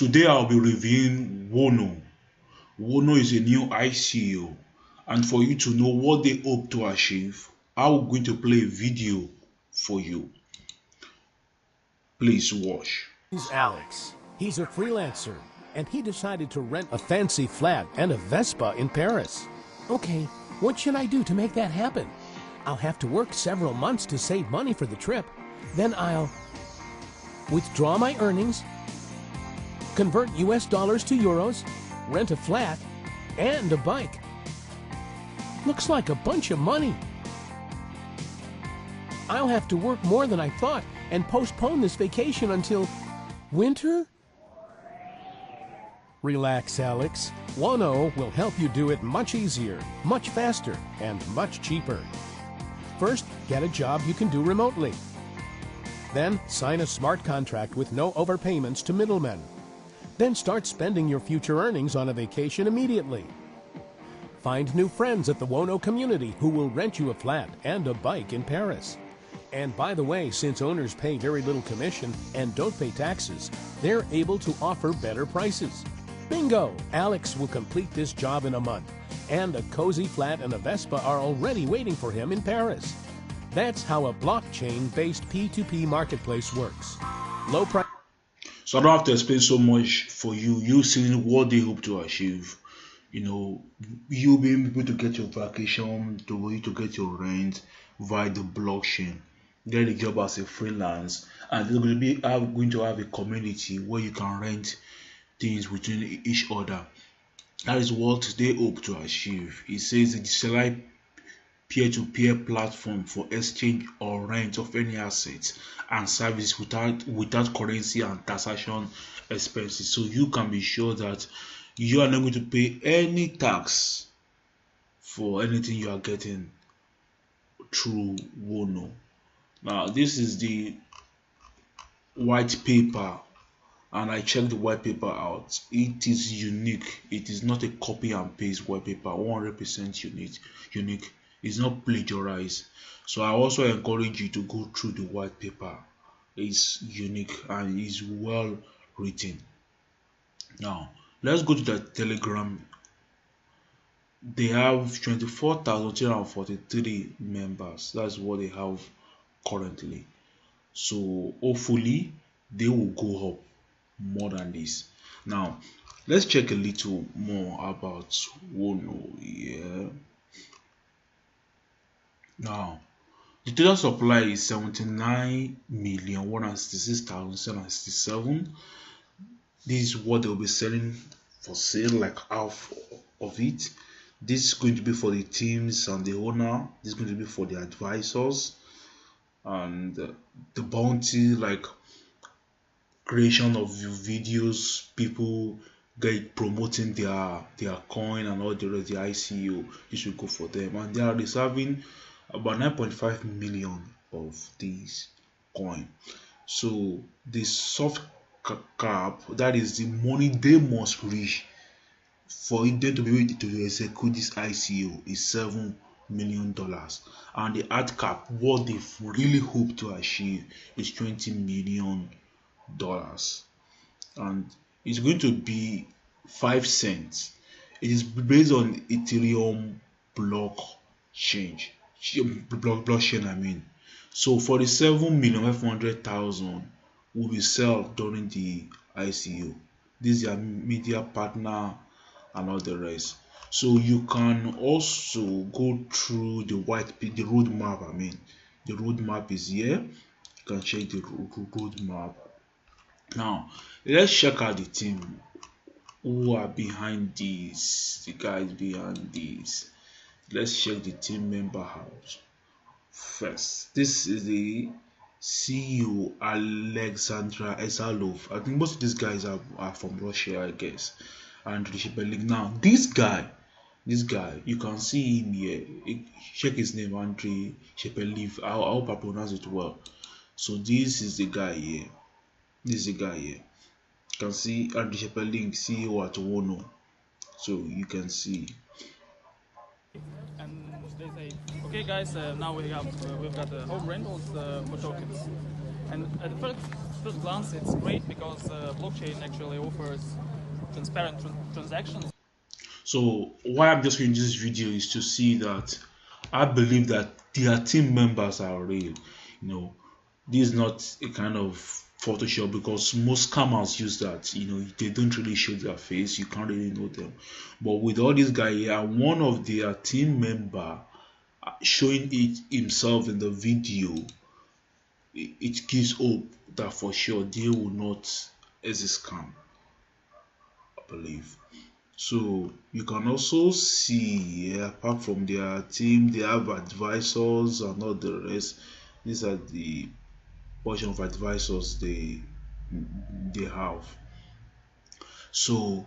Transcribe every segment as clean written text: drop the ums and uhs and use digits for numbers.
Today I'll be reviewing Wono. Wono is a new ICO, and for you to know what they hope to achieve, I'm going to play a video for you. Please watch. He's Alex. He's a freelancer, and he decided to rent a fancy flat and a Vespa in Paris. Okay, what should I do to make that happen? I'll have to work several months to save money for the trip. Then I'll withdraw my earnings, convert US dollars to euros, rent a flat, and a bike. Looks like a bunch of money. I'll have to work more than I thought and postpone this vacation until winter? Relax, Alex. Wono will help you do it much easier, much faster, and much cheaper. First, get a job you can do remotely. Then, sign a smart contract with no overpayments to middlemen. Then start spending your future earnings on a vacation immediately. Find new friends at the Wono community who will rent you a flat and a bike in Paris. And by the way, since owners pay very little commission and don't pay taxes, they're able to offer better prices. Bingo! Alex will complete this job in a month, and a cozy flat and a Vespa are already waiting for him in Paris. That's how a blockchain-based P2P marketplace works. Low price. So I don't have to explain so much for you. You seeing what they hope to achieve. You being able to get your vacation, to get your rent via the blockchain. Get a job as a freelance, and they're going to have a community where you can rent things between each other. That is what they hope to achieve. It says the decentralized peer-to-peer platform for exchange or rent of any assets and services without currency and taxation expenses. So you can be sure that you are not going to pay any tax for anything you are getting through Wono. Now this is the white paper, and I checked the white paper out. It is unique. It is not a copy and paste white paper. 100% unique. It's not plagiarized. So I also encourage you to go through the white paper. It's unique and it's well written. Now let's go to the Telegram. They have 24,343 members. That's what they have currently. So hopefully they will go up more than this. Now let's check a little more about Wono. Now the total supply is 79,166,767. This is what they'll be selling for sale, like half of it. This is going to be for the teams and the owner. This is going to be for the advisors and the bounty, like creation of videos, people get promoting their coin and all the rest, the ICO. This will go for them, and they are reserving about 9.5 million of these coin. So the soft cap, that is the money they must reach for them to be able to execute this ICO, is $7 million, and the hard cap, what they really hope to achieve, is $20 million, and it's going to be 5 cents. It is based on Ethereum blockchain, I mean. So for the 7,500,000 will be sold during the ICO. This is their media partner and all the rest. So you can also go through the roadmap. I mean, the roadmap is here. You can check the roadmap. Now let's check out the team who are behind this, the guys behind this. Let's check the team member house first. This is the CEO Alexandra Esalov. I think most of these guys are from Russia, I guess. And Rishibelik. Now this guy, you can see him here. Check his name, Andrei Shepeliv. I hope I pronounce it well. So this is the guy here. You can see Andrei Shepeliv, CEO at Wono. So you can see. And they say, okay guys, now we've got the home rentals for tokens. And at first first glance, it's great because blockchain actually offers transparent transactions. So why I'm just doing this video is to see that I believe that their team members are real. You know, this is not a kind of Photoshop, because most scammers use that. They don't really show their face, you can't really know them. But with all these guys here, one of their team member showing it himself in the video, it gives hope that for sure they will not exist scam, I believe. So you can also see, apart from their team, they have advisors and all the rest. These are the portion of advisors they have. So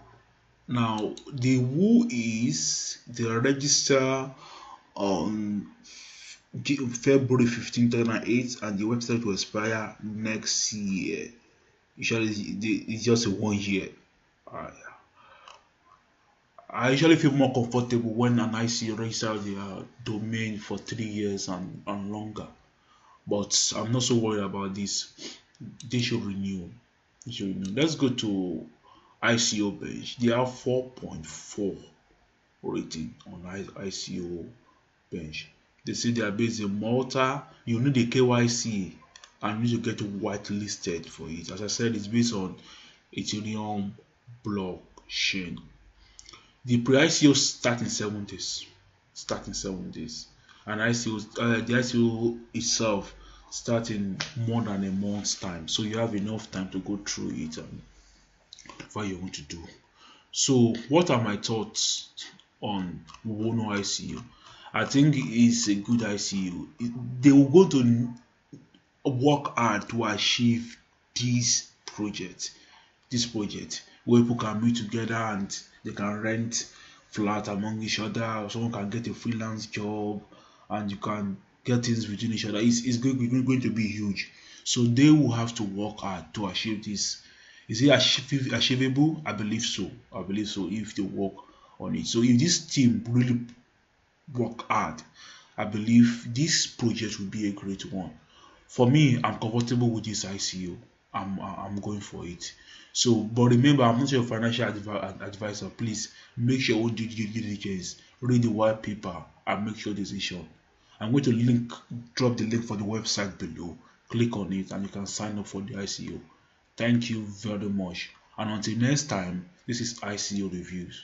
now the who is they register on February 15, 2008, and the website will expire next year. Usually it's just a 1 year. I usually feel more comfortable when an IC register their domain for 3 years and longer. But I'm not so worried about this. They should renew. Let's go to ICO bench. They have 4.4 rating on ICO bench. They say they are based in Malta. You need a KYC and you need to get whitelisted for it. As I said, it's based on Ethereum blockchain. The pre-ICO start in 7 days. And the ICO itself starts in more than a month's time. So you have enough time to go through it and what you want to do. So what are my thoughts on Wono ICO? I think it's a good ICO. They will go to work hard to achieve this project. Where people can meet together and they can rent flat among each other. Someone can get a freelance job and you can get things between each other. It's going to be huge. So they will have to work hard to achieve this. Is it achievable? I believe so. If they work on it. So if this team really work hard, I believe this project will be a great one. For me, I'm comfortable with this ICO. I'm going for it. So, but remember, I'm not your financial advisor. Please make sure you do due diligence, read the white paper, and make your decision. I'm going to drop the link for the website below. Click on it, and you can sign up for the ICO. Thank you very much. And until next time, this is ICO Reviews.